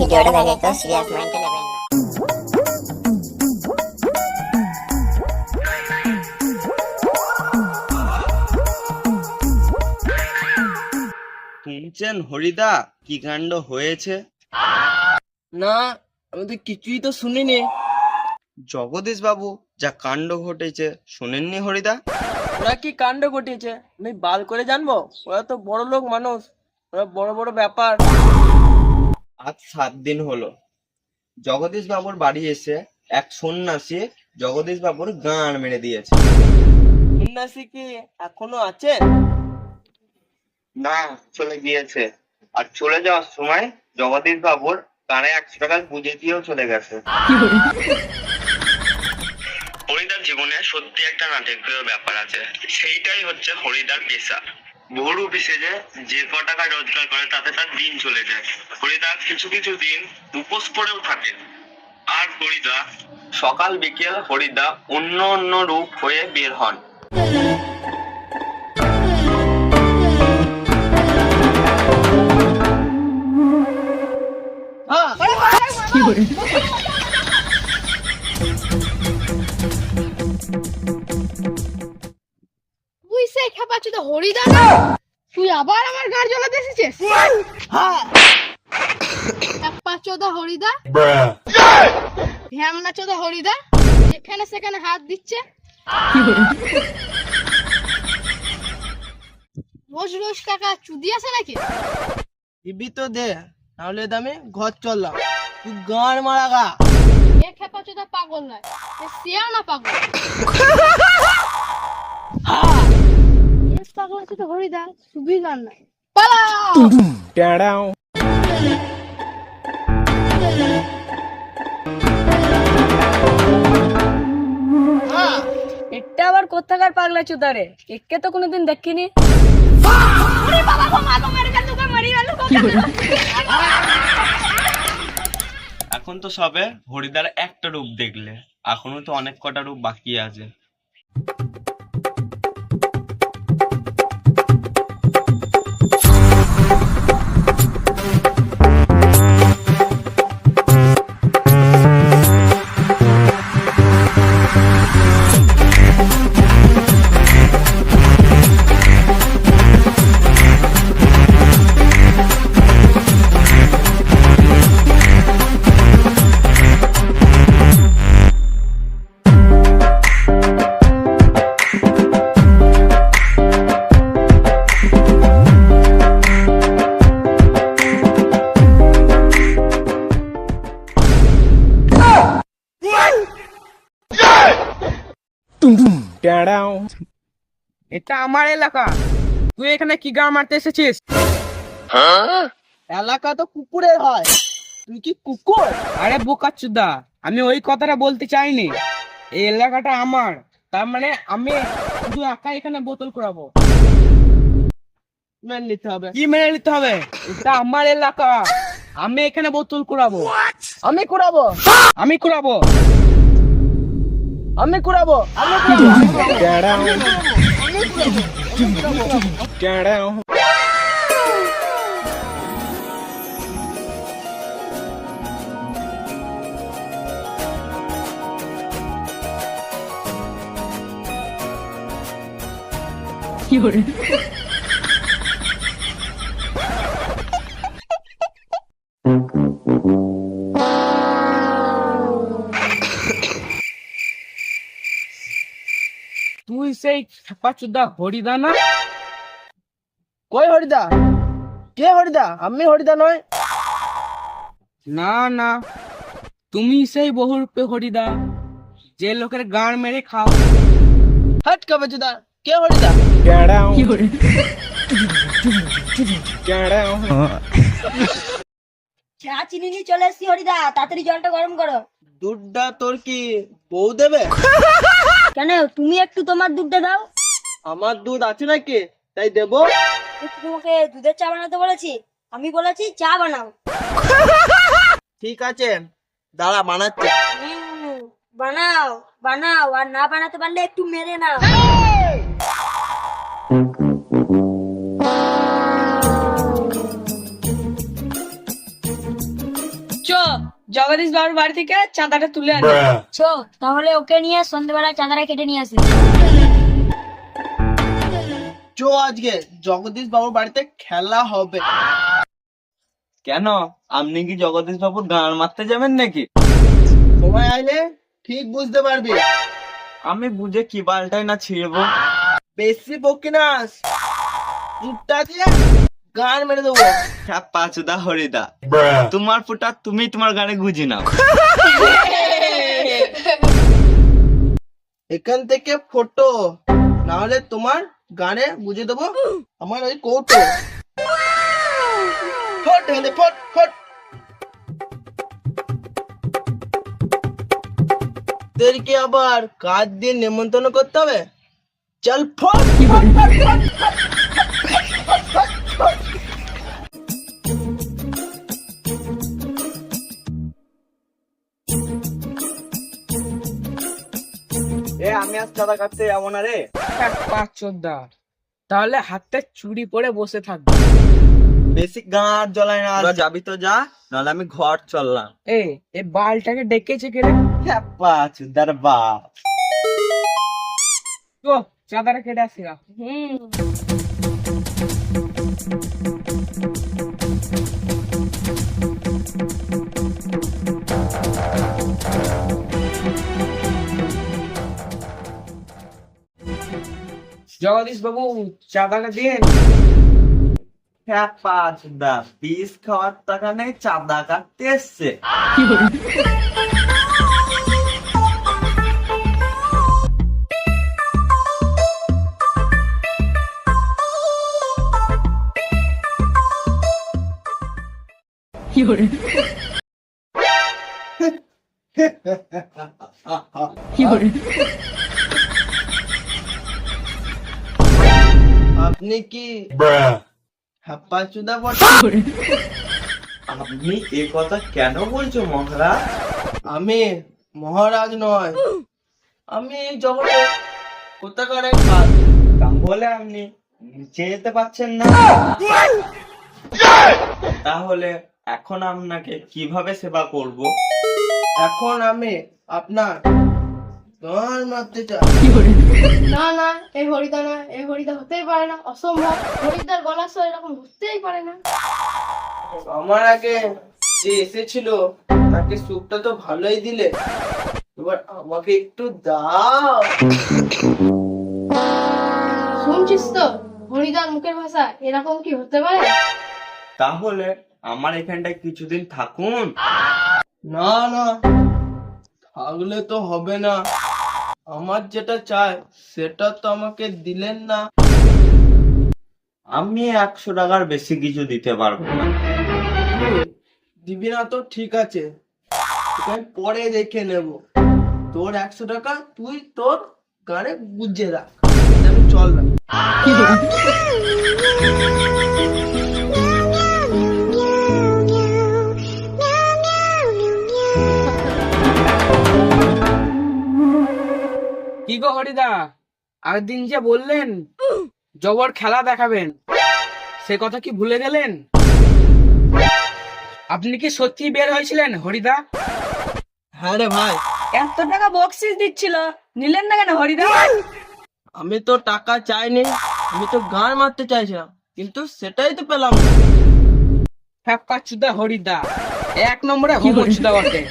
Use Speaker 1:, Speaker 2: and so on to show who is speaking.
Speaker 1: ভিডিওটা দেখে তো সিরিয়াস মাইন্ডে নেবেন না।
Speaker 2: শুনছেন হরিদা, কি কাণ্ড হয়েছে?
Speaker 3: না, আমি তো কিছুই তো শুনিনি।
Speaker 2: জগদীশ বাবু যা কাণ্ড ঘটেছে শোনেননি হরিদা?
Speaker 3: ওরা কি কাণ্ড ঘটিয়েছে আমি বাল করে জানবো? ওরা তো বড় লোক মানুষ, ওরা বড় বড় ব্যাপার।
Speaker 2: আজ 7 দিন হলো জগদীশ বাবুর বাড়ি এসে এক সন্ন্যাসী জগদীশ বাবুর গাঁড় মেরে দিয়েছে।
Speaker 3: সন্ন্যাসী কি এখনো আছেন?
Speaker 2: না, চলে গিয়েছে। আর চলে যাওয়ার সময় জগদীশ বাবুর কানে 100 টাকা বুঝে দিয়েও চলে গেছে। হরিদার জীবনে সত্যি একটা নাটকীয় ব্যাপার আছে, সেইটাই হচ্ছে হরিদার পেশা। বহু সেজে যে ক টাকা রোজগার করে তাতে তার দিন চলে যায়। হরিদা কিছু কিছু দিন উপোস করেও থাকে। আর হরিদা সকাল বিকেল হরিদা অন্য অন্য রূপ হয়ে বের হন।
Speaker 4: তুই সে খেপাচ্ছিস তো হরিদা না? তুই আবার আমার গাড় জ্বলাতে এসেছিস? খেপাচ্চোদা হরিদা, ঢ্যামনা চোদা হরিদা, এখানে সেখানে হাত দিচ্ছে। রোজ রোজ কাকা চুদি আছে নাকি?
Speaker 3: দিবি তো দে, নাহলে তো আমি ঘর চললাম। তুই গাঁড় মারা গা।
Speaker 4: এ খেপাচ্চোদা পাগল নয়, এ সিয়ানা পাগল। পাগল আছে তো হরিদা, সুবিধা নাই। পালাও!
Speaker 5: এটা আবার কোথাকার পাগলা চুদারে? একে তো কোনোদিন দেখিনি।
Speaker 2: এখন তো সবে হরিদার একটা রূপ দেখলে, এখনো তো অনেক কটা রূপ বাকি আছে।
Speaker 3: এটা আমার এলাকা, তুই এখানে কি গাঁ মারতে এসেছিস? এলাকা তো কুকুরের হয়, তুই কি কুকুর? আরে বোকাচুদা, আমি ওই কথাটা বলতে চাইনি। এই এলাকাটা আমার, তার মানে আমি শুধু একা এখানে বোতল করাবো। মেনে নিতে হবে। কি মেনে নিতে হবে? এটা আমার এলাকা, আমি এখানে বোতল করাবো। আমি কুড়াবো, আমি কুড়াবো, আমি কুড়াবো, আমি তুই সেই খেপাচুদা হরিদা না? কই হরিদা? কে হরিদা? আমি হরিদা নয়। না না, তুমি সেই বহুরূপে হরিদা, যে লোকের গাঁড় মেরে খাও। হাট খেপাচুদা, কে হরিদা?
Speaker 5: চা চিনি নিয়ে চলে এসছি হরিদা, তাড়াতাড়ি জলটা গরম করো।
Speaker 3: দুধটা তোর কি বউ দেবে?
Speaker 5: কেন, তুমি একটু তোমার দুধটা দাও।
Speaker 3: আমার দুধ আছে নাকি তাই দেবো?
Speaker 5: তোমাকে দুধের চা বানাতে বলেছি? আমি বলেছি চা বানাও।
Speaker 3: ঠিক আছে, দাঁড়া বানাচ্ছি।
Speaker 5: বানাও বানাও, আর না বানাতে পারলে একটু মেরে নাও।
Speaker 6: জগদীশ বাবুর বাড়ি থেকে চাঁদাটা তুলে আনি।
Speaker 5: চো তাহলে ওকে নিয়ে সন্ধ্যেবেলা চাঁদারা কেটে নিয়ে আসি।
Speaker 3: চো আজকে জগদীশ বাবুর বাড়িতে খেলা হবে।
Speaker 2: কেন, আপনি কি জগদীশ বাবুর গান মারতে যাবেন নাকি?
Speaker 3: সময় আইলে ঠিক বুঝতে পারবি।
Speaker 2: আমি বুঝে কি বালটাই না ছিড়বো।
Speaker 3: বেশি বকিনাস, চুপটা দিয়ে গান মেরে দেবো।
Speaker 2: হ্যাঁ পাঁচুদা হরিদা, তোমার ফুটা তুমি তোমার গানে গুজি নাও।
Speaker 3: এখান থেকে ফটো, না হলে তোমার গানে বুঝে দেবো আমার ওই কৌটো। ফট হলে ফট ফট। তোদেরকে আবার কাজ দিয়ে নেমন্তন্ন করতে হবে। চল ফট ফট ফট ফট ফট ফট।
Speaker 2: আমি আজ চাঁদা কাটতে যাবো না রে।
Speaker 3: পাঁচদা, তাহলে হাতে চুরি পরে বসে থাকবে।
Speaker 2: বেশি গাঁ জ্বলাই না, যাবি তো যা, নাহলে আমি ঘর চললাম।
Speaker 3: এ বালটাকে ডেকেছে কে রে?
Speaker 2: হ্যাঁ পাঁচুদার বাপ।
Speaker 3: তো চাঁদাটা কেটে আসি গা। জগদীশ বাবু চাঁদাটা দিন।
Speaker 2: হ্যাঁ পাঁচুদা, পিস খাওয়ার টাকা নেই, চাঁদা কাটতে এসছে।
Speaker 3: আপনি কি হাপ্পাচুদা বটে?
Speaker 2: আপনি এ কথা কেন বলছো মহারাজ?
Speaker 3: আমি মহারাজ নয়, আমি এই জগতে কোথাকার এক কাজ।
Speaker 2: তাহলে আপনি নিচে যেতে পারছেন না? তাহলে এখন আপনাকে কিভাবে সেবা করব?
Speaker 3: এখন আমি আপনার গান মারতে চাই।
Speaker 4: না না, এই হরিদা না, এই হরিদা হতেই পারে না, অসম্ভব। হরিদার গলার স্বর এরকম হতেই পারে না।
Speaker 3: আমার আগে যে এসেছিল তাকে সুপটা তো ভালোই দিলে, এবার আমাকে একটু দাও।
Speaker 4: শুনছিস তো হরিদার মুখের ভাষা এরকম কি হতে পারে?
Speaker 2: তাহলে আমার এখানটায় কিছুদিন থাকুন।
Speaker 3: না না, থাকলে তো হবে না। আমার যেটা চাই সেটা তো আমাকে দিলেন না।
Speaker 2: আমি 100 টাকার বেশি কিছু দিতে পারবো না।
Speaker 3: দিবি না তো ঠিক আছে, তোকে আমি পরে দেখে নেব। তোর 100 টাকা তুই তোর গানে বুঝে রাখ, আমি চল না। কি গো হরিদা, আগদিন যে বললেন জবর খেলা দেখাবেন, সে কথা কি ভুলে গেলেন? আপনি কি সত্যি বের হয়েছিলেন হরিদা? হ্যাঁ রে ভাই।
Speaker 6: এত টাকা বকশিস দিচ্ছিল, নিলেন না কেন হরিদা?
Speaker 3: আমি তো টাকা চাইনি, আমি তো গান মারতে চাইছিলাম, কিন্তু সেটাই তো পেলাম না। হ্যাঁ চুদা হরিদা, 1 নম্বরে হোমচুদা বটে।